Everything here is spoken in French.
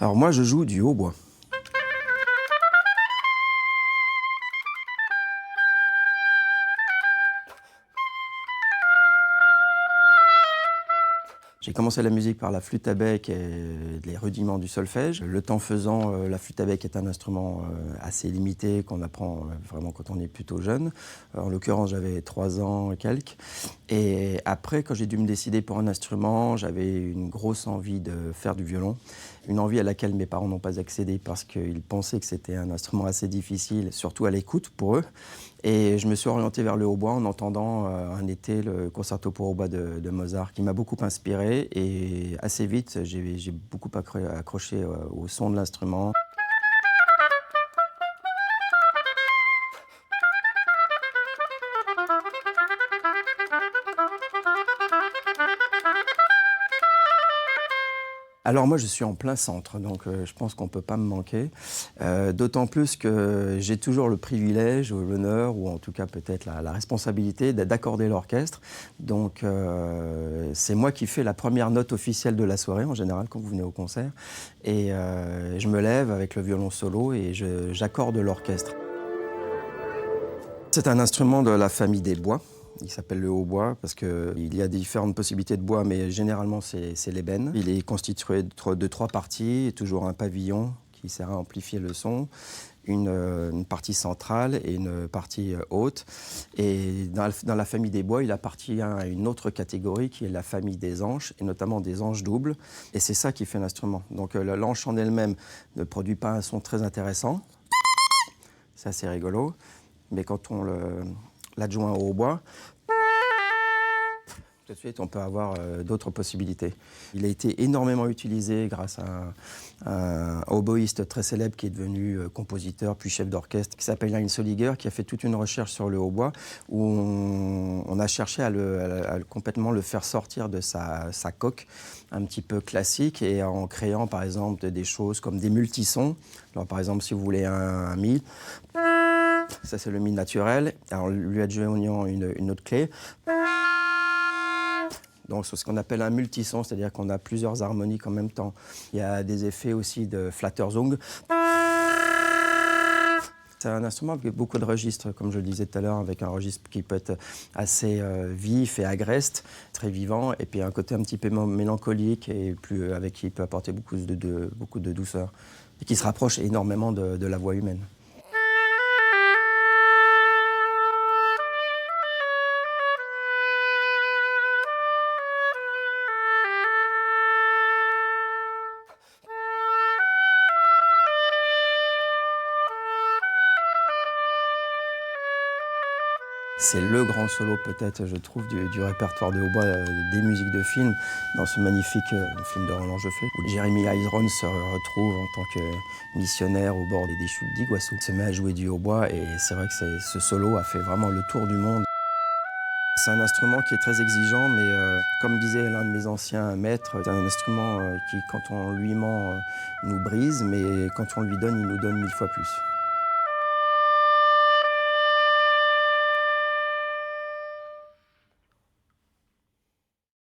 Alors moi, je joue du hautbois. J'ai commencé la musique par la flûte à bec et les rudiments du solfège. Le temps faisant, la flûte à bec est un instrument assez limité qu'on apprend vraiment quand on est plutôt jeune. En l'occurrence, j'avais 3 ans et quelques. Et après, quand j'ai dû me décider pour un instrument, j'avais une grosse envie de faire du violon. Une envie à laquelle mes parents n'ont pas accédé parce qu'ils pensaient que c'était un instrument assez difficile, surtout à l'écoute pour eux. Et je me suis orienté vers le hautbois en entendant un été le concerto pour hautbois de Mozart qui m'a beaucoup inspiré. Et assez vite, j'ai beaucoup accroché au son de l'instrument. Alors moi, je suis en plein centre, donc je pense qu'on ne peut pas me manquer. D'autant plus que j'ai toujours le privilège ou l'honneur, ou en tout cas peut-être la responsabilité d'accorder l'orchestre. Donc c'est moi qui fais la première note officielle de la soirée, en général, quand vous venez au concert. Et je me lève avec le violon solo et j'accorde l'orchestre. C'est un instrument de la famille des bois. Il s'appelle le hautbois parce qu'il y a différentes possibilités de bois, mais généralement c'est l'ébène. Il est constitué de 3 parties, toujours un pavillon qui sert à amplifier le son, une partie centrale et une partie haute. Et dans la famille des bois, il appartient à une autre catégorie qui est la famille des anches, et notamment des anches doubles. Et c'est ça qui fait l'instrument. Donc l'anche en elle-même ne produit pas un son très intéressant. C'est assez rigolo. Mais quand on l'adjoint au hautbois, tout de suite, on peut avoir d'autres possibilités. Il a été énormément utilisé grâce à un oboïste très célèbre qui est devenu compositeur puis chef d'orchestre, qui s'appelle Heinz Soliger, qui a fait toute une recherche sur le hautbois où on a cherché à complètement le faire sortir de sa coque un petit peu classique et en créant par exemple des choses comme des multisons. Alors, par exemple, si vous voulez un mi, ça c'est le mi naturel, alors lui adjoignant une autre clé. Donc c'est ce qu'on appelle un multison, c'est-à-dire qu'on a plusieurs harmoniques en même temps. Il y a des effets aussi de Flatterzung. C'est un instrument avec beaucoup de registres, comme je le disais tout à l'heure, avec un registre qui peut être assez vif et agreste, très vivant, et puis un côté un petit peu mélancolique et avec qui il peut apporter beaucoup de douceur, et qui se rapproche énormément de la voix humaine. C'est le grand solo peut-être, je trouve, du répertoire de hautbois des musiques de film, dans ce magnifique film de Roland Joffé, où Jeremy Irons se retrouve en tant que missionnaire au bord des chutes d'Iguassou. Il se met à jouer du hautbois et c'est vrai que ce solo a fait vraiment le tour du monde. C'est un instrument qui est très exigeant, mais comme disait l'un de mes anciens maîtres, c'est un instrument qui, quand on lui ment, nous brise, mais quand on lui donne, il nous donne 1000 fois plus.